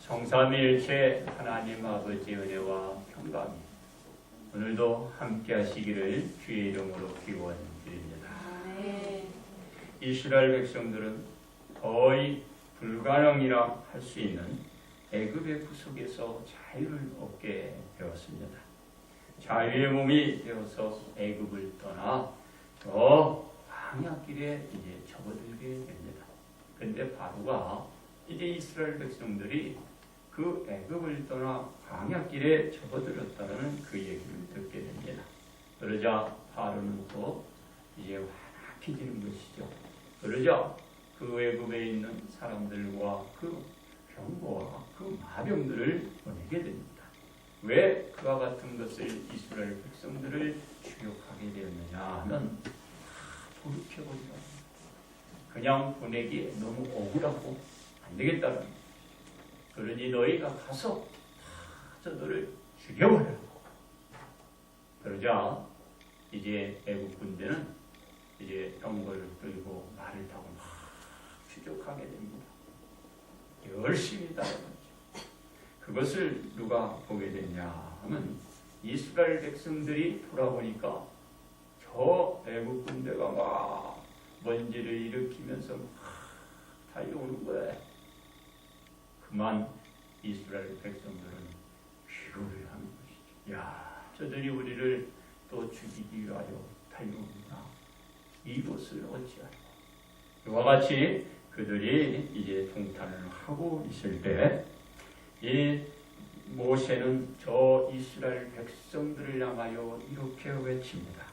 성삼위일체 하나님 아버지 은혜와 평강이 오늘도 함께 하시기를 주의 이름으로 기원드립니다. 이스라엘 백성들은 거의 불가능이라 할 수 있는 애굽의 구속에서 자유를 얻게 되었습니다. 자유의 몸이 되어서 애굽을 떠나 저 광야길에 이제 접어들게 됩니다. 그런데 바로가 이제 이스라엘 백성들이 그 애굽을 떠나 광야길에 접어들었다는 그 얘기를 듣게 됩니다. 그러자 바로는 또 이제 완악해지는 것이죠. 그러자 그 애굽에 있는 사람들과 그 병거와 그 마병들을 보내게 됩니다. 왜 그와 같은 것을 이스라엘 백성들을 추격하게 되었느냐 하면 돌이켜버리라. 그냥 보내기에 너무 억울하고 안 되겠다는 거예요. 그러니 너희가 가서 저들을 죽여버려. 그러자 이제 애국 군대는 이제 병거를 끌고 말을 타고 막 추격하게 됩니다. 열심히 따라가죠. 그것을 누가 보게 됐냐 하면 이스라엘 백성들이 돌아보니까 저 애국 군대가 막 먼지를 일으키면서 막 달려오는 거예요. 그만 이스라엘 백성들은 기도를 하는 것이죠. 야, 저들이 우리를 또 죽이기 위하여 달려오는구나. 이것을 어찌하리까. 이와 같이 그들이 이제 동탄을 하고 있을 때 이 모세는 저 이스라엘 백성들을 향하여 이렇게 외칩니다.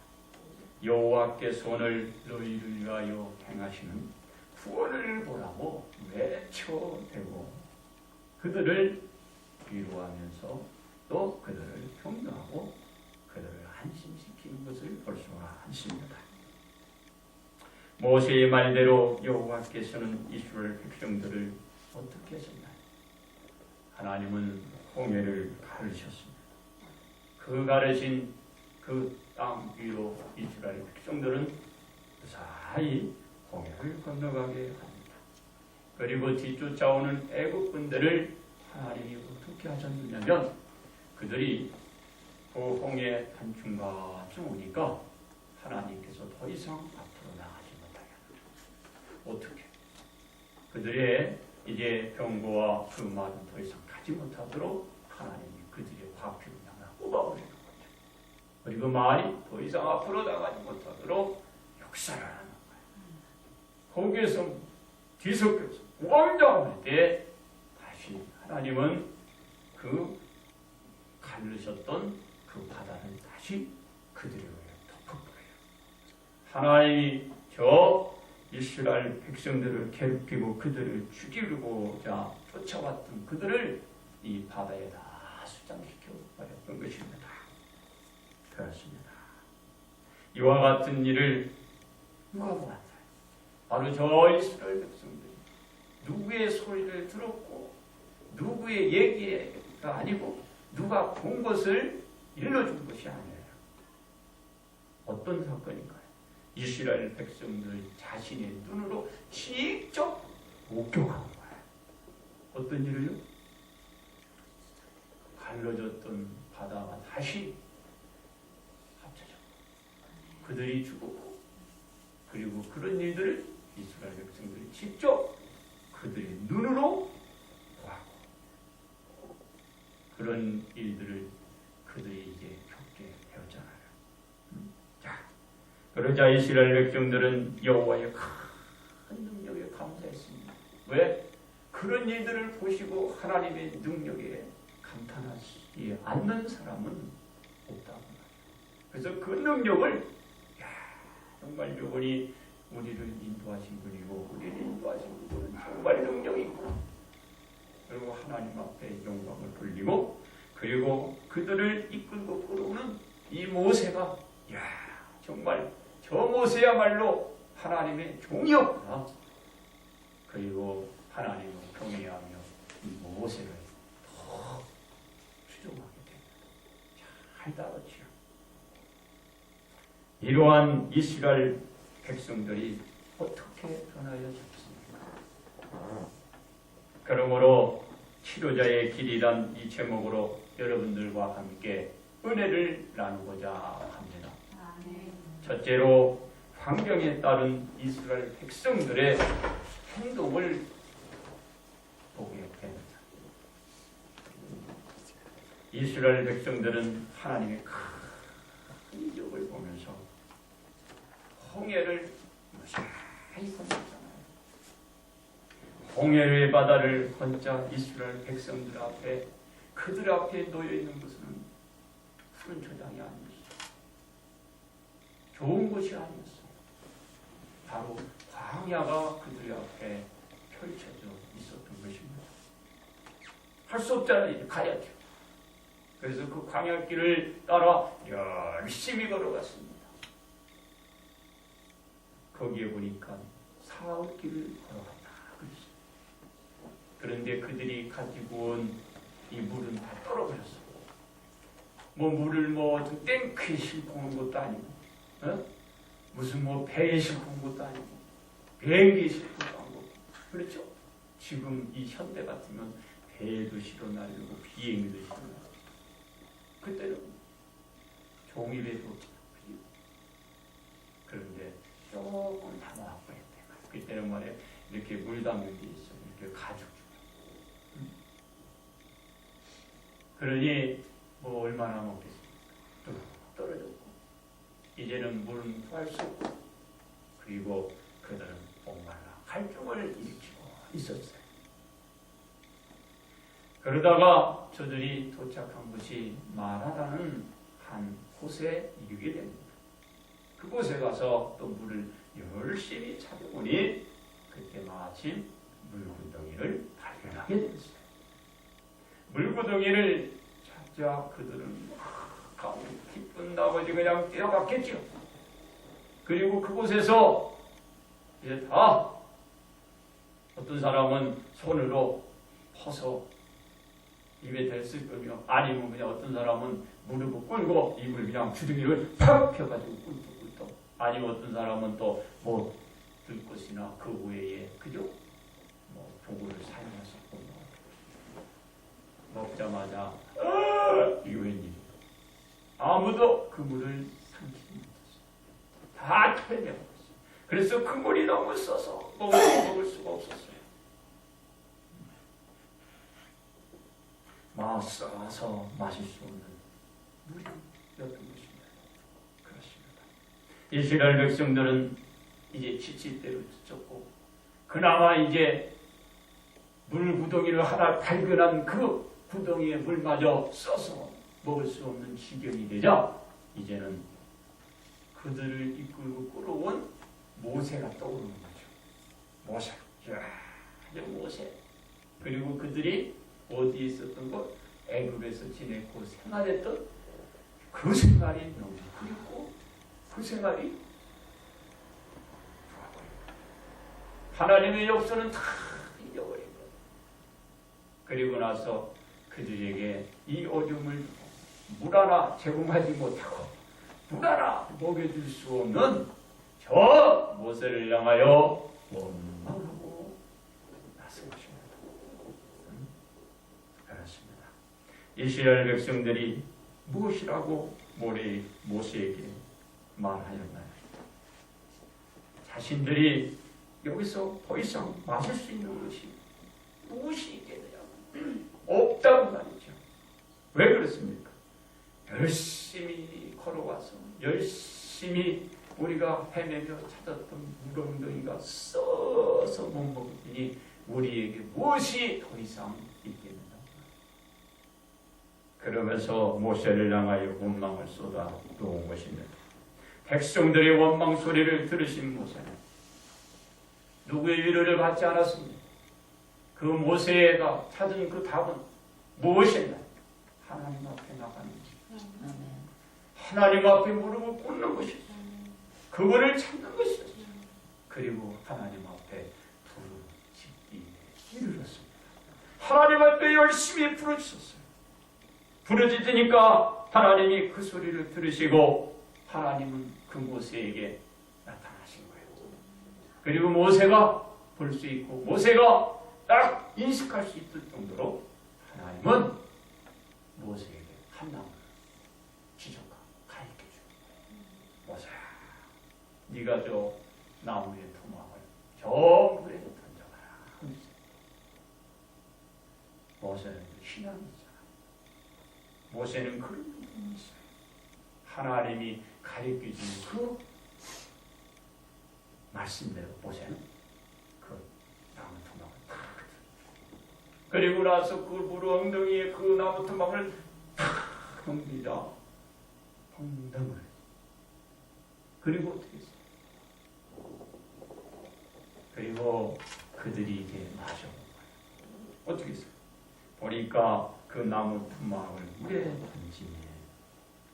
여호와께서 오늘 너희를 위하여 행하시는 구원을 보라고 외쳐대고 그들을 위로하면서 또 그들을 격려하고 그들을 안심시키는 것을 볼 수가 있습니다. 모세의 말대로 여호와께서는 이스라엘 백성들을 어떻게 하셨나요? 하나님은 홍해를 가르셨습니다. 그 가르신 그 땅 위로 이스라엘 백성들은 무사히 홍해를 건너가게 합니다. 그리고 뒤쫓아오는 애국 군대를 하나님이 어떻게 하셨느냐면 그들이 그 홍해 한중간쯤 오니까 하나님께서 더 이상 앞으로 나가지 못하게 합니다. 어떻게? 그들의 이제 병거와 그 말은 더 이상 가지 못하도록 하나님이 그들의 과표를 향해 뽑아버리는 거죠. 그리고 말이 더 이상 앞으로 나가지 못하도록 역사를 하는 거예요. 거기에서 뒤섞여서 우왕좌왕할 때 다시 하나님은 그 가르셨던 그 바다를 다시 그들에게 덮어버려요. 하나님이 저 이스라엘 백성들을 괴롭히고 그들을 죽이려고자 쫓아왔던 그들을 이 바다에 다 수장시켜 버렸던 것입니다. 그렇습니다. 이와 같은 일을 누가 보았나요? 바로 저 이스라엘 백성들이 누구의 소리를 들었고 누구의 얘기가 아니고 누가 본 것을 일러준 것이 아니에요. 어떤 사건인가요? 이스라엘 백성들 자신의 눈으로 직접 목격한 거예요. 어떤 일을요? 갈라졌던 바다가 다시 합쳐져. 그들이 죽었고 그리고 그런 일들을 이스라엘 백성들이 직접 그들의 눈으로 보았고 그런 일들을 그들이 이제 겪게 되었잖아요. 자, 그러자 이스라엘 백성들은 여호와의 큰 능력에 감사했습니다. 왜? 그런 일들을 보시고 하나님의 능력에 감탄하지 않는 사람은 없다고 말이에요. 그래서 그 능력을 정말 이분이 우리를 인도하신 분이고 우리를 인도하신 분은 정말 능력이 있구나. 그리고 하나님 앞에 영광을 돌리고 그리고 그들을 이끌고 끌어오는 이 모세가 정말 저 모세야말로 하나님의 종이었구나. 그리고 하나님을 경외하며 이 모세를 더 추종하게 됩니다. 잘 따랐지요. 이러한 이스라엘 백성들이 어떻게 변하여졌습니까? 그러므로 치료자의 길이란 이 제목으로 여러분들과 함께 은혜를 나누고자 합니다. 첫째로 환경에 따른 이스라엘 백성들의 행동을 보게 됩니다. 이스라엘 백성들은 하나님의 큰 이적을 보면서 홍해를 무사히 건넜잖아요. 홍해의 바다를 건자 이스라엘 백성들 앞에 그들 앞에 놓여 있는 것은 푸른 초장이 아니었어요. 좋은 곳이 아니었어요. 바로 광야가 그들 앞에 펼쳐져 있었던 것입니다. 할 수 없잖아요. 가야죠. 그래서 그 광야길을 따라 열심히 걸어갔습니다. 거기에 보니까 사흘길을 걸어갔다. 그런데 그들이 가지고 온 이 물은 다 떨어버렸어요. 물을 탱크에 싣고 온 것도 아니고, 무슨 배에 싣고 온 것도 아니고, 비행기에 싣고 온 거고. 그렇죠? 지금 이 현대 같으면 배도 실어 날리고 비행기도 실어 날리고. 그때는 종이배도 없잖아요. 그런데 조금 담아갖고 했대. 그때는 말이야 이렇게 물 담는 게 있어. 이렇게 가죽. 그러니 얼마나 먹겠습니까? 뚝 떨어졌고 이제는 물은 구할 수 없고 그리고 그들은 목말라 갈증을 일으키고 있었어요. 그러다가 저들이 도착한 곳이 마라라는 한 곳에 이르게 됩니다. 그곳에 가서 또 물을 열심히 찾아보니 그때 마침 물구덩이를 발견하게 됐어요. 물구덩이를 찾자 그들은 기쁜 나머지 그냥 뛰어갔겠죠. 그리고 그곳에서 이제 다 어떤 사람은 손으로 퍼서 입에 댔을 거며 아니면 그냥 어떤 사람은 무릎을 꿇고 입을 그냥 주둥이를 팍 펴가지고 꿀떡꿀떡 아니면 어떤 사람은 또 들 것이나 그 외에 그죠? 도구를 사용해서 먹자마자 이거 웬일이야. 아무도 그 물을 삼키지 못했어요. 다 토해내버렸어요. 그래서 그 물이 너무 써서 먹을 수가 없었어요. 써서 마실 수 없는 물이었던 것입니다. 그렇습니다. 이스라엘 백성들은 이제 지칠대로 쫓고 그나마 이제 물 구덩이를 하나 발견한 그 구덩이의 물마저 써서 먹을 수 없는 지경이 되자 이제는 그들을 이끌고 끌어온 모세가 떠오르는 거죠. 모세. 그리고 그들이 어디에 있었던 것? 애굽에서 지내고 생활했던 그 생활이 너무 그립고 그 생활이 하나님의 역사는 다 잊어버린 거예요. 그리고 나서 그들에게 이 어둠을 물 하나 제공하지 못하고 물 하나 먹여줄 수 없는 저 모세를 향하여 원망하고 나섰습니다. 그렇습니다. 이스라엘 백성들이 무엇이라고 모세에게 말하였나요? 자신들이 여기서 더 이상 마실 수 있는 것이 무엇이 있겠느냐? 없다고 말이죠. 왜 그렇습니까? 열심히 걸어와서 열심히 우리가 헤매며 찾았던 물엉덩이가 써서 못 먹으니 우리에게 무엇이 더 이상 있겠느냐? 그러면서 모세를 향하여 원망을 쏟아 놓은 것입니다. 백성들의 원망 소리를 들으신 모세는 누구의 위로를 받지 않았습니다. 그 모세가 찾은 그 답은 무엇이냐? 하나님 앞에 나가는 것입니다. 하나님 앞에 무릎을 꿇는 것입니다. 그거를 찾는 것이었어요. 그리고 하나님 앞에 부르짖기에 이르렀습니다. 하나님 앞에 열심히 부르짖었어요. 부르짖으니까 하나님이 그 소리를 들으시고 하나님은 그 모세에게 나타나신 거예요. 그리고 모세가 볼 수 있고 모세가 딱 인식할 수 있을 정도로 모세는 신앙이잖아. 모세는 그런 믿음이 있어요. 하나님이 가르쳐준 그 말씀대로 모세는 그 나무 토막을 탁 그리고 나서 그 물 엉덩이에 그 나무 토막을 탁 봅니다. 엉덩을. 그리고 어떻게 했어요? 그리고 그들이 이제 마셔본 거예요. 어떻게 했어요? 보니까 그 나무 토막을 물에 던지네.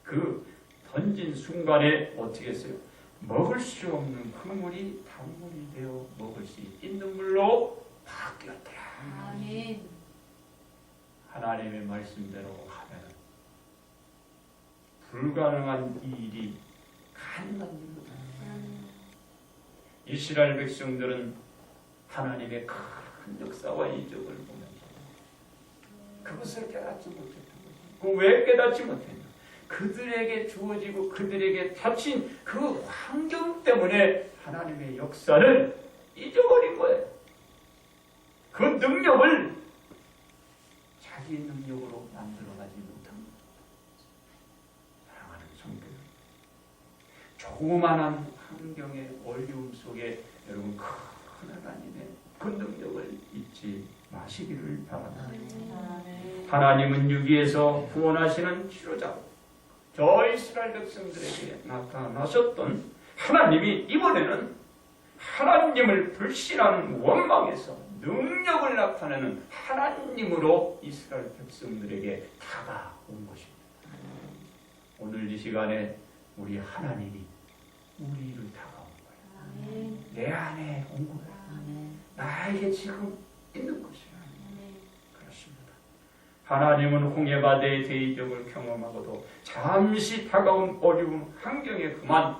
그 던진 순간에 어떻게 했어요? 먹을 수 없는 그 물이 단물이 되어 먹을 수 있는 물로 바뀌었더라. 아멘. 하나님의 말씀대로 하면 불가능한 이 일이 가능한 일이다. 이스라엘 백성들은 하나님의 큰 역사와 이적을 보면서 그것을 깨닫지 못했던 거죠. 그 왜 깨닫지 못했냐? 그들에게 주어지고 그들에게 닥친 그 환경 때문에 하나님의 역사를 잊어버린 거예요. 그 능력을 자기 능력으로 만들어가지 못한 거예요. 사랑하는 성도, 조그만한 환경의 어려움 속에 여러분 큰 하나님의 그 능력을 잊지 마시기를 바랍니다. 하나님은 유기에서 구원하시는 치료자로 저 이스라엘 백성들에게 나타나셨던 하나님이 이번에는 하나님을 불신하는 원망에서 능력을 나타내는 하나님으로 이스라엘 백성들에게 다가온 것입니다. 오늘 이 시간에 우리 하나님이 우리를 다가온 거예요. 내 안에 온 거예요. 나에게 지금 있는 것이에요. 그렇습니다. 하나님은 홍해바다의 대이적을 경험하고도 잠시 다가온 어려운 환경에 그만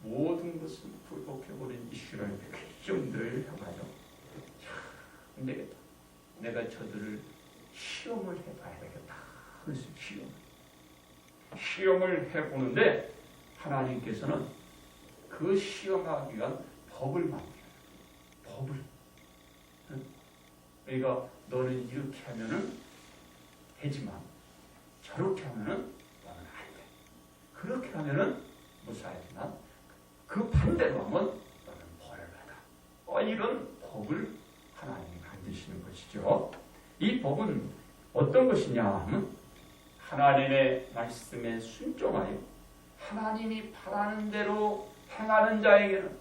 모든 것을 굴복해버린 이스라엘 백성들을 향하여 안 되겠다. 내가 저들을 시험을 해봐야 되겠다. 그래서 시험을 해보는데 하나님께서는 그 시험하기 위한 법을 만들어요. 법을. 그러니까 너는 이렇게 하면은 되지만 저렇게 하면은 너는 안 돼. 그렇게 하면은 무사하지만 그 반대로 하면 너는 벌을 받아. 이런 법을 하나님이 만드시는 것이죠. 이 법은 어떤 것이냐 하면 하나님의 말씀에 순종하여 하나님이 바라는 대로 행하는 자에게는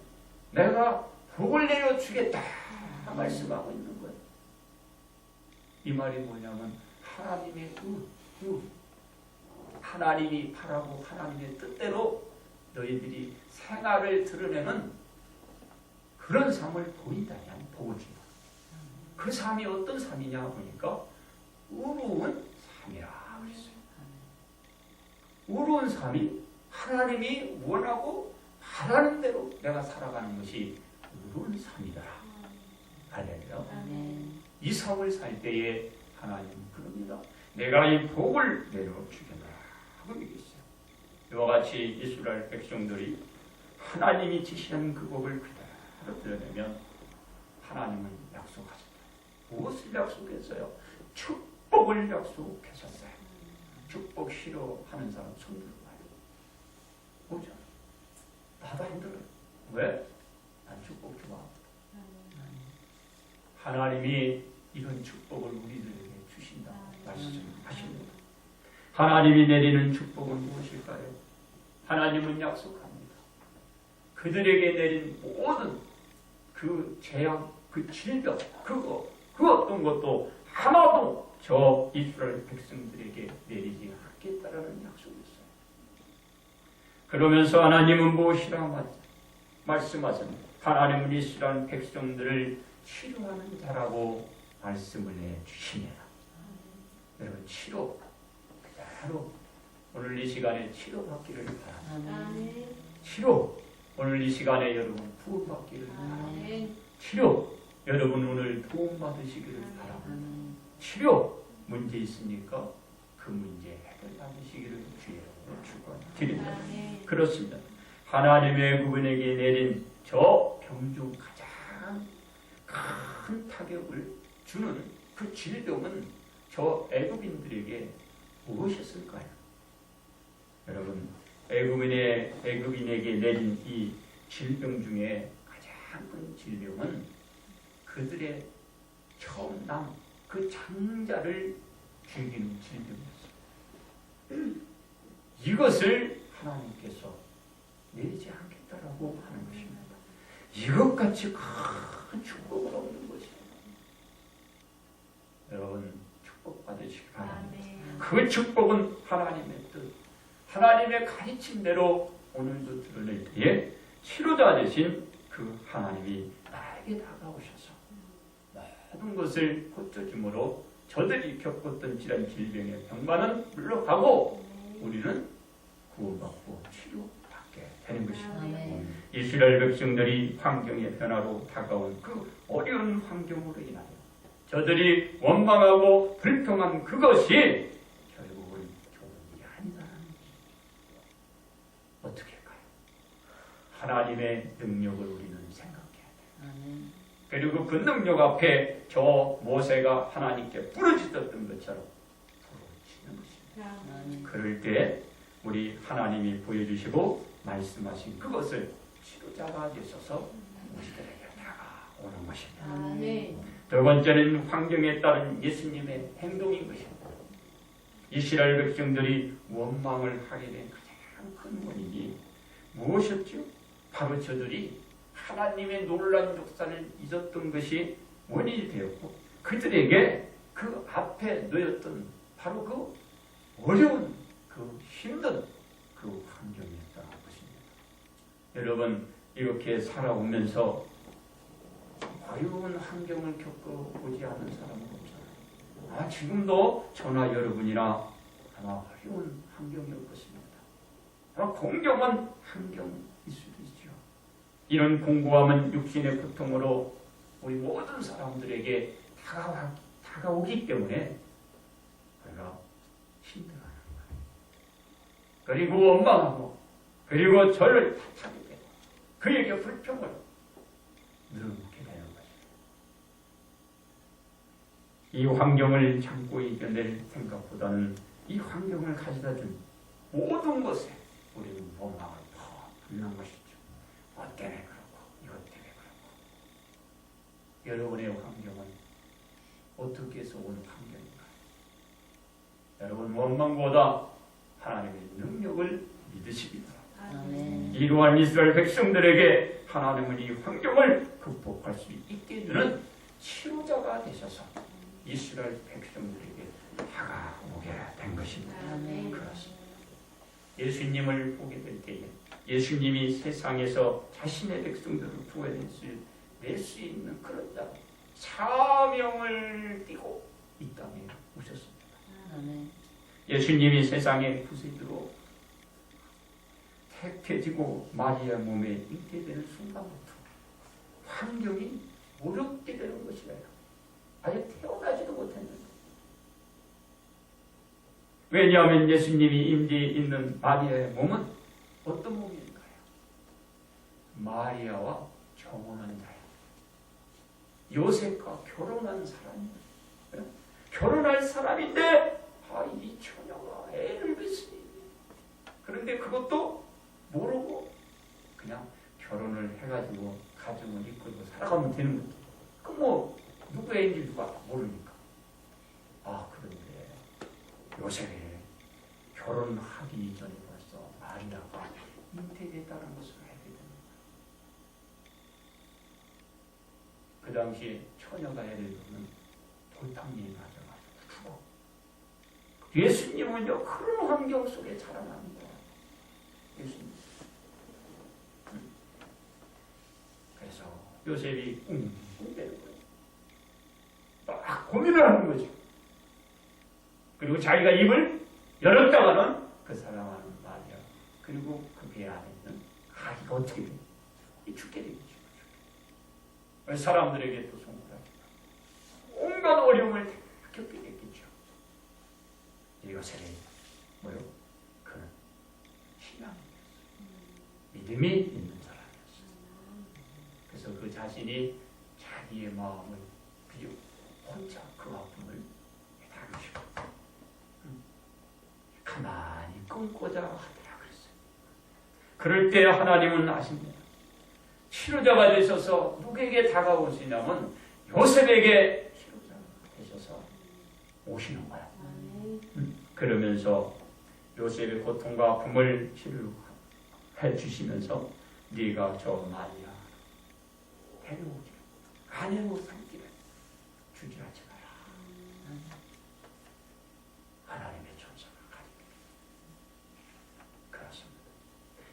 내가 복을 내려주겠다 말씀하고 있는 거예요. 이 말이 뭐냐면 하나님의 하나님이 바라고 하나님의 뜻대로 너희들이 생활을 드러내는 그런 삶을 보인다면 복을 준다. 그 삶이 어떤 삶이냐 보니까 의로운 삶이라 그랬어요. 의로운 삶이 하나님이 원하고 바라는 대로 내가 살아가는 것이 의로운 삶이다. 할렐루야. 이 삶을 살 때에 하나님은 그럽니다. 내가 이 복을 내려주겠다 하고 얘기했어요. 이와 같이 이스라엘 백성들이 하나님이 지시한 그 복을 그대로 드러내면 하나님은 약속하셨다. 무엇을 약속했어요? 축복을 약속하셨어요. 축복 싫어하는 사람 손 들어봐요. 보죠. 나도 힘들어요. 왜? 난 축복 좋아. 하나님이 이런 축복을 우리들에게 주신다 말씀하십니다. 하나님이 내리는 축복은 무엇일까요? 하나님은 약속합니다. 그들에게 내린 모든 그 재앙, 그 질병, 그 어떤 것도 하나도 저 이스라엘 백성들에게 내리지 않겠다라는 약속이었어요. 그러면서 하나님은 무엇이라 말씀하십니다. 하나님은 이스라엘 백성들을 치료하는 자라고 말씀을 해주십니다. 여러분 치료 그대로 오늘 이 시간에 치료받기를 바랍니다. 치료 오늘 이 시간에 여러분 부흥받기를 바랍니다. 치료 여러분 오늘 도움받으시기를 바랍니다. 치료 문제 있습니까? 그 문제 해결받으시기를 주의 이름으로 축원드립니다. 그렇습니다. 하나님의 그분에게 내린 저 병 중 가장 큰 타격을 주는 그 질병은 저 애굽인들에게 무엇이었을까요? 여러분, 애굽인에게 내린 이 질병 중에 가장 큰 질병은 그들의 처음 난 그 장자를 죽이는 질병이었어요. 이것을 하나님께서 내리지 않겠다라고 하는 것입니다. 이것같이 큰 축복은 없는 것입니다. 여러분, 축복 받으시기 바랍니다. 그 축복은 하나님의 뜻, 하나님의 가르침대로 오늘도 드러낼 때에 치료자 되신 그 하나님이 나에게 다가오셔서 모든 것을 고쳐줌으로 저들이 겪었던 이런 질병의 병만은 물러가고 우리는 구원받고 치료받게 되는 것입니다. 이스라엘 백성들이 환경의 변화로 다가온 그 어려운 환경으로 인하여 저들이 원망하고 불평한 그것이 결국은 좋은 일이 아니다라는 것입니다. 어떻게 할까요? 하나님의 능력을 우리는 생각해야 돼요. 그리고 그 능력 앞에 저 모세가 하나님께 부르짖었던 것처럼 부르짖는 것입니다. 그럴 때 우리 하나님이 보여주시고 말씀하신 그것을 치료자가 되셔서 우리들에게 다가오는 것입니다. 두 번째는 환경에 따른 예수님의 행동인 것입니다. 이스라엘 백성들이 원망을 하게 된 가장 큰 원인이 무엇이었죠? 바로 저들이 하나님의 놀라운 역사를 잊었던 것이 원인이 되었고 그들에게 그 앞에 놓였던 바로 그 어려운 그 힘든 그 환경이었다는 것입니다. 여러분, 이렇게 살아오면서 어려운 환경을 겪어보지 않은 사람은 없잖아요. 지금도 저나 여러분이나 아마 어려운 환경일 것입니다. 아마 공경한 환경일 수도 있죠. 이런 공고함은 육신의 고통으로 우리 모든 사람들에게 다가오기 때문에 우리가 힘들어하는 거예요. 그리고 원망하고 그리고 저를 찾게 되고 그에게 불평을 늘어놓게 되는 거예요. 이 환경을 참고 이겨낼 생각보다는 이 환경을 가져다 준 모든 것에 우리는 원망을 더 불는 것이죠. 뭐 때문에 그렇고 이것 때문에 그렇고. 여러분의 환경은 어떻게 해서 온 환경인가요? 여러분, 원망보다 하나님의 능력을 믿으시기 바랍니다. 이러한 이스라엘 백성들에게 하나님은 이 환경을 극복할 수 있게 해주는 치료자가 되셔서 이스라엘 백성들에게 다가오게 된 것입니다. 그렇습니다. 예수님을 보게 될 때에 예수님이 세상에서 자신의 백성들을 구원낼 수 있는 그런 자, 사명을 띠고 이 땅에 오셨습니다. 예수님이 세상의 구세주로 택해지고 마리아 몸에 잉태되는 순간부터 환경이 어렵게 되는 것이에요. 아예 태어나지도 못했는데. 왜냐하면 예수님이 임재해 있는 마리아의 몸은 어떤 몸인가요? 마리아와 결혼한 자예요. 요셉과 결혼한 사람이에요. 결혼할 사람인데 이 처녀가 애를 낳으니 그런데 그것도 모르고 그냥 결혼을 해가지고 가정을 이끌고 살아가면 되는 거죠. 그럼 뭐 누구의 애인지 누가 모르니까. 그런데 요셉이 결혼하기 이전에 벌써 마리아가 잉태됐다는 것을 알게 됩니다. 그 당시에 처녀가 애를 낳으면 돌팡이에 맞아가지고 죽어. 예수님은요 그런 환경 속에 자라납니다. 예수님. 그래서 요셉이 꿍꿍대는 거예요. 막 고민을 하는 거죠. 그리고 자기가 입을 열었다가는 그 사랑하는 마리아 그리고 그 배 안에 있는 아기가 어떻게 돼? 죽게 되겠죠. 사람들에게 또 송구하니까 온갖 어려움을 겪게 됐겠죠. 요셉이 뭐요? 그는 신앙이었어요. 믿음이 있는 사람이었어요. 그래서 그 자신이 자기의 마음을 그저 혼자 그 그 아픔을 당하시고 가만히 끊고자 하더라 그랬어요. 그럴 때 하나님은 아십니다. 치료자가 되셔서 누구에게 다가오시냐면 요셉에게 치료자가 되셔서 오시는 거야. 그러면서 요셉의 고통과 아픔을 치료해 주시면서 네가 저 마리아 데려오지 아내로 삼기를 주저하지 마라. 하나님의 천사가 가리키라. 그렇습니다.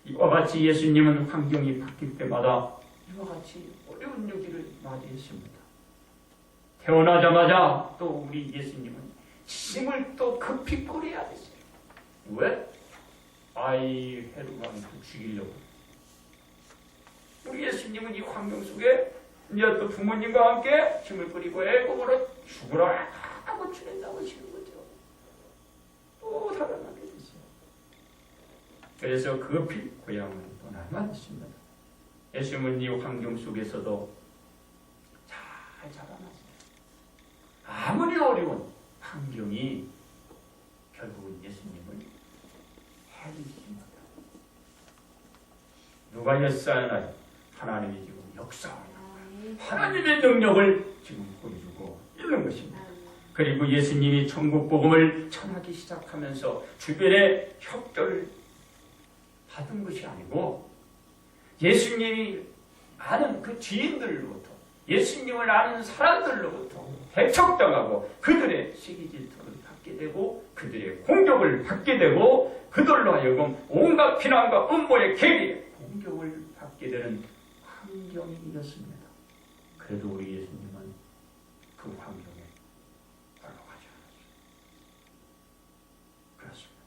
이와 같이 예수님은 환경이 바뀔 때마다 이와 같이 어려운 여기를 맞이했습니다. 태어나자마자 또 우리 예수님은 짐을 또 급히 꺼내야 됐어요. 왜? 아이 헤로가는 죽이려고. 우리 예수님은 이 환경 속에 이제 또 부모님과 함께 짐을 뿌리고 애굽으로 죽으라 하고 주낸다고 하시는 거죠. 또 살아나게 됐어요. 그래서 급히 고향을 떠나야만 했습니다. 예수님은 이 환경 속에서도 잘 자라났어요. 아무리 어려운 환경이 결국은 예수님을 해주십니다. 누가 역사하나요? 하나님이 지금 역사하나요? 하나님의 능력을 지금 보여주고 있는 것입니다. 그리고 예수님이 천국 복음을 전하기 시작하면서 주변에 협조를 받은 것이 아니고 예수님이 아는 그 지인들로부터 예수님을 아는 사람들로부터 배척당하고 그들의 시기 질투를 받게 되고 그들의 공격을 받게 되고 그들로 하여금 온갖 비난과 음모의 계기에 공격을 받게 되는 환경이었습니다. 그래도 우리 예수님은 그 환경에 따라가지 않았어요. 그렇습니다.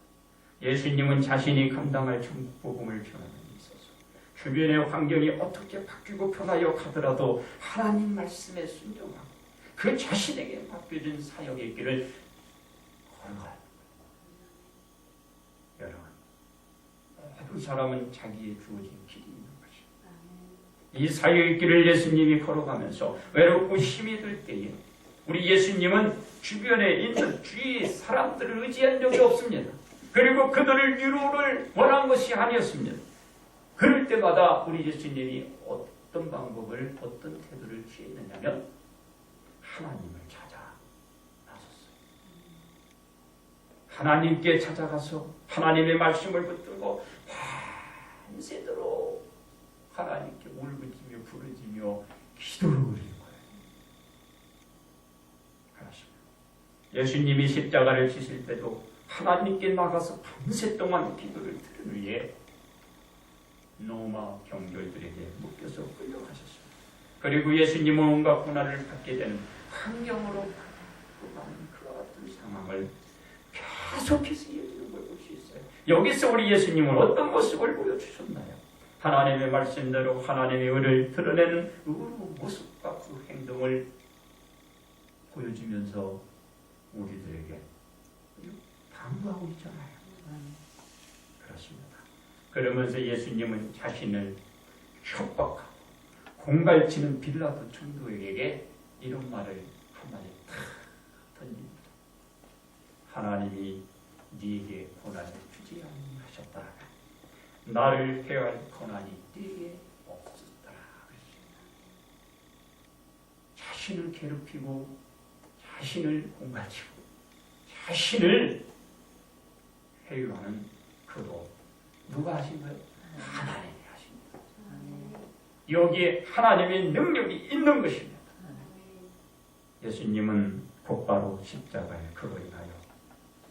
예수님은 자신이 감당할 천국 복음을 전하는 데 있어서 주변의 환경이 어떻게 바뀌고 변하여 가더라도 하나님 말씀에 순종하고 그 자신에게 맡겨진 사역의 길을 걸어가요. 여러분, 모든 사람은 자기의 주어진 길이 있는 것입니다. 이 사역의 길을 예수님이 걸어가면서 외롭고 힘이 들 때에 우리 예수님은 주변에 있는 주위 사람들을 의지한 적이 없습니다. 그리고 그들을 위로를 원한 것이 아니었습니다. 그럴 때마다 우리 예수님이 어떤 방법을 어떤 태도를 취했느냐면 하나님을 찾아 나섰어요. 하나님께 찾아가서 하나님의 말씀을 붙들고 밤새도록 하나님께 울부짖며 부르짖며 기도를 올린 거예요. 그렇습니다. 예수님이 십자가를 지실 때도 하나님께 나가서 밤새 동안 기도를 들은 후에 로마 경결들에게 묶여서 끌려가셨습니다. 그리고 예수님은 온갖 고난을 받게 되는 환경으로 그와 같은 상황을 계속해서 이어지는 걸 볼 수 있어요. 여기서 우리 예수님은 어떤 모습을 보여주셨나요? 하나님의 말씀대로 하나님의 의를 드러내는 그 모습과 그 행동을 보여주면서 우리들에게 당부하고 있잖아요. 그렇습니다. 그러면서 예수님은 자신을 협박하고 공갈치는 빌라도 총독에게 이런 말을 한마디 탁 던집니다. 하나님이 네게 고난을 주지 아니하셨다. 나를 해할 고난이 네게 없었다. 자신을 괴롭히고 자신을 공갈치고 자신을 회유하는 그도 누가 하신 거예요? 하나님이 하신 거예요. 여기에 하나님의 능력이 있는 것입니다. 예수님은 곧바로 십자가에 그로 인하여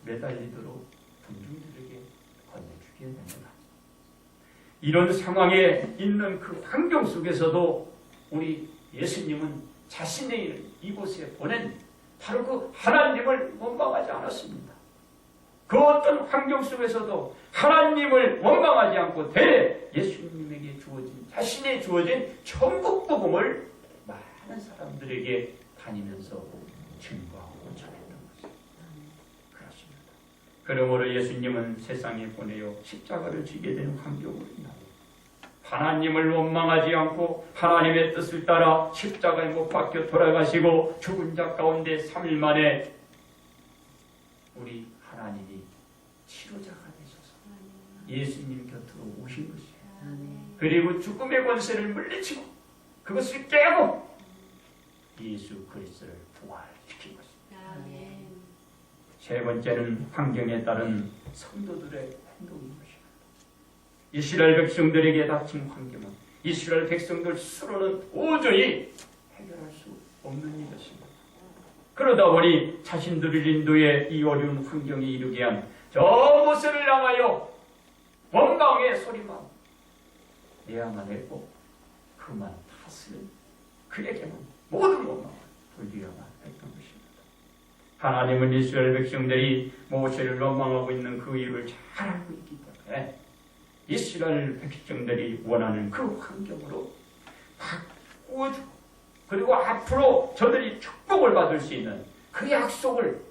매달리도록 군중들에게 건네주게 됩니다. 이런 상황에 있는 그 환경 속에서도 우리 예수님은 자신의 이곳에 보낸 바로 그 하나님을 원망하지 않았습니다. 그 어떤 환경 속에서도 하나님을 원망하지 않고 대래 예수님에게 주어진 자신의 주어진 천국 복음을 많은 사람들에게 다니면서 증거하고 전했던 것입니다. 그렇습니다. 그러므로 예수님은 세상에 보내어 십자가를 지게 된 환경으로 인하여 하나님을 원망하지 않고 하나님의 뜻을 따라 십자가에 못 박혀 돌아가시고 죽은 자 가운데 3일 만에 우리 하나님이 치료자가 되셔서 예수님 곁으로 오신 것이에요. 그리고 죽음의 권세를 물리치고 그것을 깨고 예수 그리스도를 부활시킨 것입니다. 세 번째는 환경에 따른 성도들의 행동인 것입니다. 이스라엘 백성들에게 닥친 환경은 이스라엘 백성들 스스로는 도저히 해결할 수 없는 일이었습니다. 그러다 보니 자신들을 인도해 이 어려운 환경에 이르게 한 저 모세를 향하여 원망의 소리만 내야만 했고 그만 탓을 그에게는 모든 원망을 돌리려만 했던 것입니다. 하나님은 이스라엘 백성들이 모세를 원망하고 있는 그 이유를 잘 알고 있기 때문에 이스라엘 백성들이 원하는 그 환경으로 바꾸어주고 그리고 앞으로 저들이 축복을 받을 수 있는 그 약속을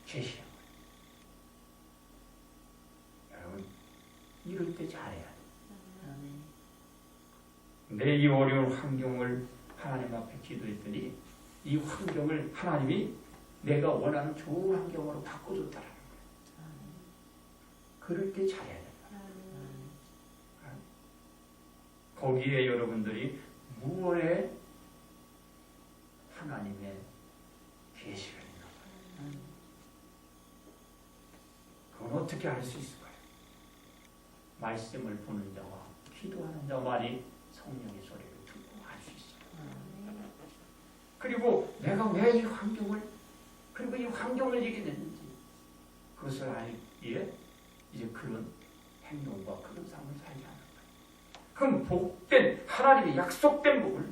제시합니다. 여러분 이럴 때 잘해야 돼요. 내 이 어려운 환경을 하나님 앞에 기도했더니 이 환경을 하나님이 내가 원하는 좋은 환경으로 바꿔줬다라는 거예요. 그럴 때 잘해야 돼요. 거기에 여러분들이 무언의 하나님의 계시가 있는 거예요. 그건 어떻게 알 수 있을까요? 말씀을 보는 자와 기도하는 자만이 성령의 소리를 듣고 알 수 있어요. 그리고 내가 왜 이 환경을 그리고 이 환경을 이기게 됐는지 그것을 알기에 이제 그런 행동과 그런 삶을 살지 않는 거예요. 그럼 복된 하나님의 약속된 복을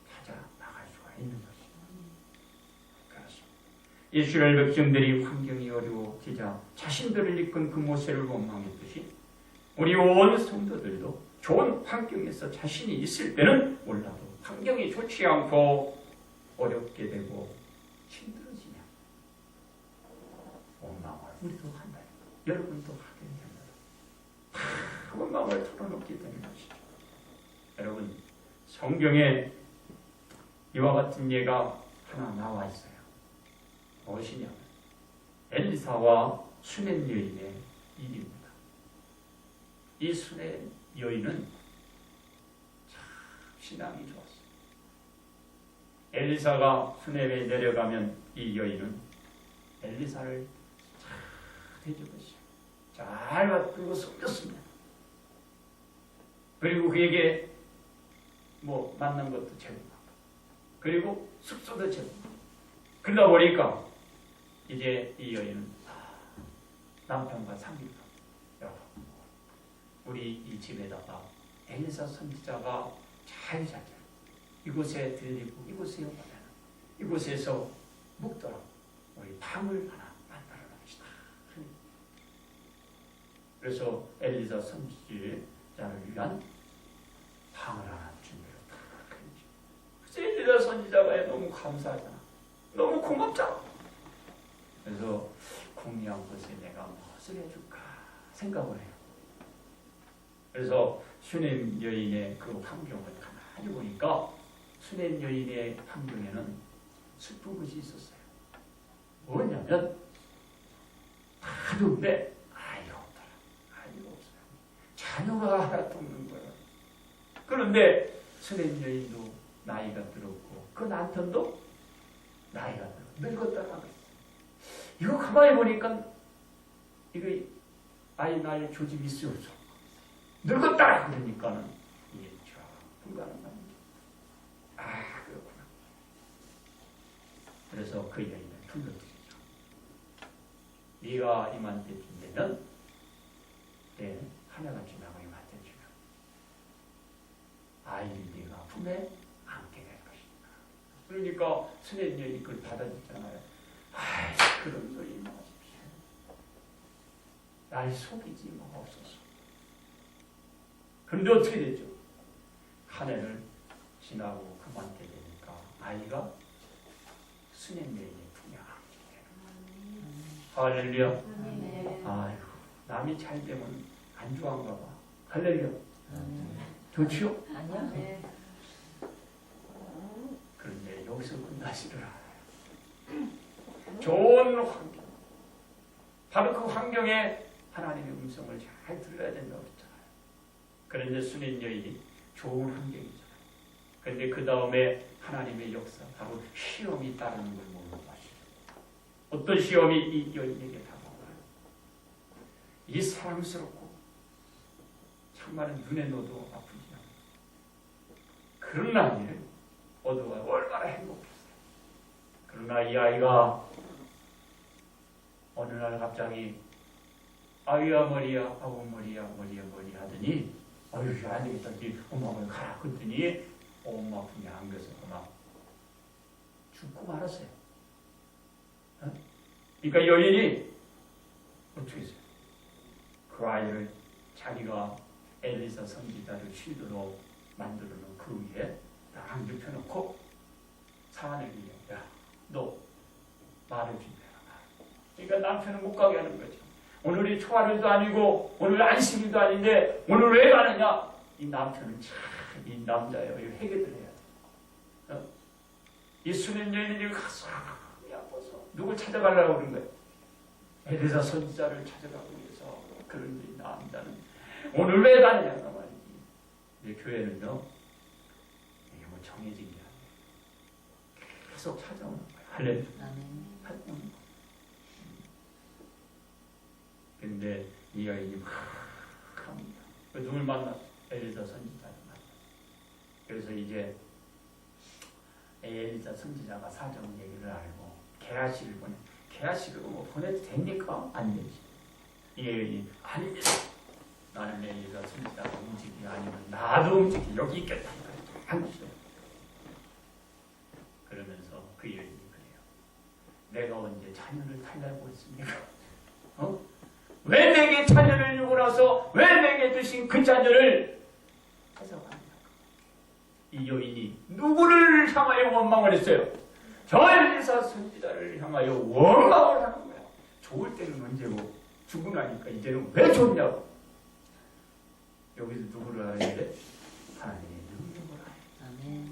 찾아 나갈 수가 있는 것입니다. 그렇습니다. 이스라엘 백성들이 환경이 어려워지자 자신들을 이끈 그 모세를 원망했듯이 우리 온 성도들도 좋은 환경에서 자신이 있을 때는 몰라도 환경이 좋지 않고 어렵게 되고 힘들어지면 원망을 우리도 한다. 여러분도 하게 됩니다. 원망을 털어놓기 때문에 것이죠. 여러분 성경에 이와 같은 예가 하나 나와 있어요. 무엇이냐면 엘리사와 수넴 여인의 일입니다. 이 수넴 여인은 참 신앙이 좋았어요. 엘리사가 수넴에 내려가면 이 여인은 엘리사를 잘 대접했어요. 잘 받들고 섬겼습니다. 그리고 그에게 뭐 만난 것도 제공하고 그리고 숙소도 제공하고 그러다 보니까 이제 이 여인은 남편과 상의가 여러분 우리 이 집에다가 엘리사 선지자가 잘 자자 이곳에 들리고 이곳에 오면 이곳에서 묵도록 우리 방을 하나 만들어 놔시다. 그래서 엘리사 선지자를 위한 방을 하나 준비를 다 했죠. 그래서 엘리사 선지자가 너무 감사하잖아. 너무 고맙잖아. 그래서 궁리한 곳에 내가 무엇을 해줄까 생각을 해요. 그래서 수넴 여인의 그 환경을 가만히 보니까 수넴 여인의 환경에는 슬픈 것이 있었어요. 뭐냐면 다 좋은데 아이가 없더라. 아이가 없어요. 자녀가 하나도 없는 거예요. 그런데 수넴 여인도 나이가 들었고 그 남편도 나이가 들었고 늙었다가 이거 가만히 보니까 이거 아이 낳을 조짐이 있어요. 늙었다 그러니까는 이게 참 불가능합니다. 아 그렇구나. 그래서 그 여인을 불러드리죠. 네가 이맘때쯤 되면 내 하나가 지나고 이맘때쯤 아이를 네가 품에 안게 될 것이다. 그러니까 수넴 여인이 그걸 받아줬잖아요. 아이 그런 소리 마십시오. 날 속이지 마옵소서. 그런데 어떻게 됐죠? 한 해를 지나고 그만 때 되니까 아이가 수넴 여인의 품에 안게 되는 거예요. 할렐루야. 아이고 남이 잘 되면 안 좋아한가 봐. 할렐루야. 좋지요? 아니요. 네. 그런데 여기서 끝나시더라. 좋은 환경, 바로 그 환경에 하나님의 음성을 잘 들어야 된다고 했잖아요. 그런데 순인 여인이 좋은 환경이잖아요. 그런데 그 다음에 하나님의 역사, 바로 시험이 따르는 걸 모르는 것이죠. 어떤 시험이 이 여인에게 다가와요. 이 사랑스럽고 정말은 눈에 넣어도 아프지 않아요. 그런 나이를 얻어가 얼마나 행복했어요. 그러나 이 아이가 어느 날 갑자기 아유야 머리야, 아우 머리야, 머리야, 머리 하더니 아유 안 되겠다. 엄마가 가라. 그랬더니 엄마 품에 안겨서 막 죽고 말았어요. 어? 그러니까 여인이 어떻게 했어요? 그 아이를 자기가 엘리사 선지자를 쉬도록 만들어 놓은 그 위에 딱 눕혀놓고 사안을 위해 야, 너 말을 준비해라. 그러니까 남편은 못 가게 하는 거죠. 오늘이 초하루도 아니고 오늘 안식일도 아닌데 오늘 왜 가느냐? 이 남편은 참 이 남자예요. 이 회개를 해야 돼. 어? 이 수년 여인이 가슴이 아파서 누굴 찾아가려고 그런 거예요. 엘리사 선지자를 찾아가기 위해서. 그런데 이 남자는 오늘 왜 가느냐가 말이지. 이 교회는요. 이게 뭐 정해진 게 아니에요. 계속 찾아오는 거예요. 할렐루야. 찾아오는 거예요. 근데 이 여인이 막 합니다. 누굴 만나? 엘리사 선지자를 만나. 그래서 이제 엘리사 선지자가 사정 얘기를 알고 게하시를 보내. 게하시를 뭐 보내도 됩니까? 안 되지. 이 여인이 아닙니다. 나는 엘리사 선지자가 움직이기 아니면 나도 움직이 여기 있겠다. 한 것이죠. 그러면서 그 여인이 그래요. 내가 언제 자녀를 달라고 했습니까? 어? 왜 내게 자녀를 주고 나서 왜 내게 주신 그 자녀를 뺏어갑니까? 이 여인이 누구를 향하여 원망을 했어요? 저 엘리사 선지자를 향하여 원망을 하는 거야. 좋을 때는 언제고 죽고 나니까 이제는 왜 좋냐고. 여기서 누구를 알아야 돼? 하나님의 능력을 알아야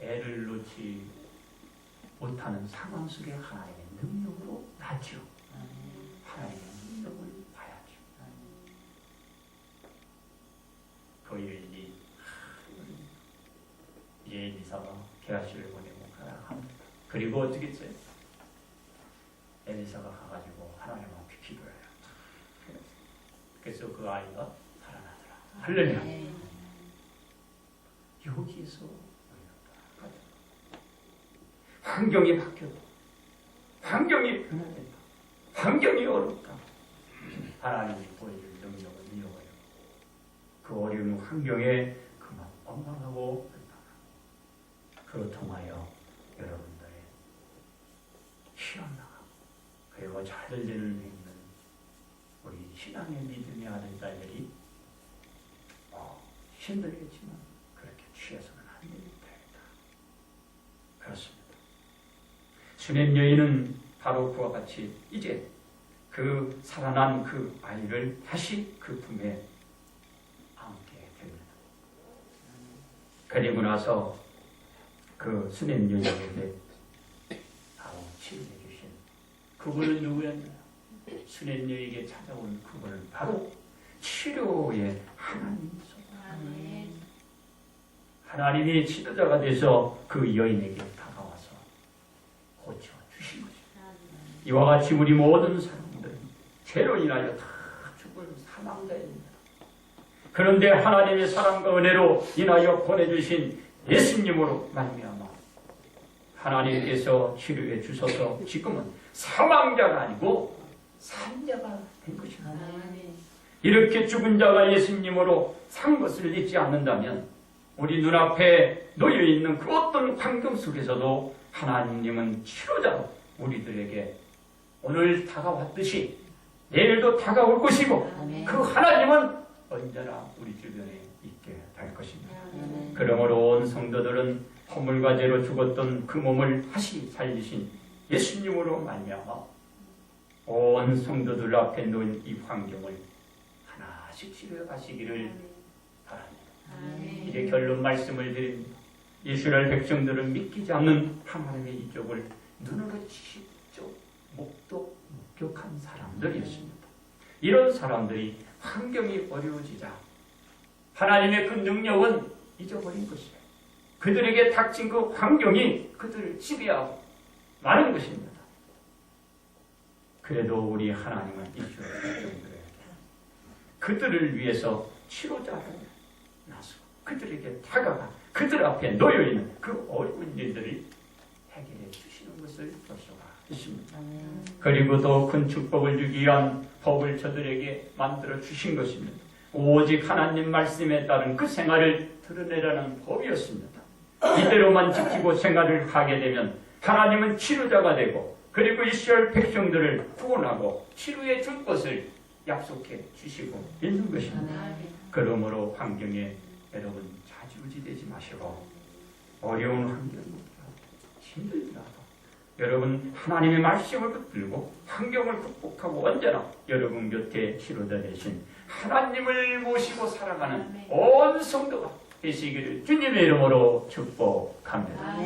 돼. 애를 놓지 못하는 상황 속에 하나님의 능력으로 나죠. 하나님의 능력을 봐야죠. 그 여인이 엘리사가 게하시를 보내고 가라 합니다. 그리고 어떻게 했어요? 엘리사가 가가지고 하나님 앞에 기도해요. 그래서 그 아이가 살아나더라. 할렐루야. 여기에서 환경이 바뀌어도 환경이 변화된다. 환경이 어렵다. 하나님이 보여줄 능력을 이루어요. 그 어려운 환경에 그만 원망하고 그로 통하여 여러분들의 시험나가 그리고 잘 되는 행는 우리 신앙의 믿음의 아들 딸들이 힘들겠지만 그렇게 취해서는 안 됩니다. 그렇습니다. 수냄 여인은 바로 그와 같이 이제 그 살아난 그 아이를 다시 그 품에 안게 됩니다. 그리고 나서 그 수냄 여인에게 바로 치유해 주신 그분은 누구였냐? 수냄 여인에게 찾아온 그분은 바로 치료의 하나님이소서. 하나님이 치료자가 돼서 그 여인에게 다가와서 고쳐 주신 것입니다. 이와 같이 우리 모든 사람들은 죄로 인하여 다 죽을 사망자입니다. 그런데 하나님의 사랑과 은혜로 인하여 보내주신 예수님으로 말미암아 하나님께서 치료해 주셔서 지금은 사망자가 아니고 산자가 된 것입니다. 이렇게 죽은 자가 예수님으로 산 것을 잊지 않는다면 우리 눈앞에 놓여있는 그 어떤 환경 속에서도 하나님은 치료자로 우리들에게 오늘 다가왔듯이 내일도 다가올 것이고 그 하나님은 언제나 우리 주변에 있게 될 것입니다. 그러므로 온 성도들은 허물과 죄로 죽었던 그 몸을 다시 살리신 예수님으로 말미암아 온 성도들 앞에 놓인 이 환경을 하나씩 치료하시기를 바랍니다. 아멘. 이제 결론 말씀을 드립니다. 이스라엘 백성들은 믿기지 않는 하나님의 이적을 눈으로 직접 목격한 사람들이었습니다. 이런 사람들이 환경이 어려워지자 하나님의 그 능력은 잊어버린 것이에요. 그들에게 닥친 그 환경이 그들을 지배하고 많은 것입니다. 그래도 우리 하나님은 이스라엘 백성들에게 그들을 위해서 치료자를 나서고 그들에게 다가가 그들 앞에 놓여있는 그 어려운 일들을 해결해 주시는 것을 볼 수가 있습니다. 그리고 더 큰 축복을 주기 위한 법을 저들에게 만들어 주신 것입니다. 오직 하나님 말씀에 따른 그 생활을 드러내라는 법이었습니다. 이대로만 지키고 생활을 하게 되면 하나님은 치료자가 되고 그리고 이스라엘 백성들을 구원하고 치료해 줄 것을 약속해 주시고 있는 것입니다. 그러므로 환경에 여러분 좌지우지되지 마시고 어려운 환경이라도 힘들더라도 여러분 하나님의 말씀을 붙들고 환경을 극복하고 언제나 여러분 곁에 치료자 되신 하나님을 모시고 살아가는 온 성도가 되시기를 주님의 이름으로 축복합니다.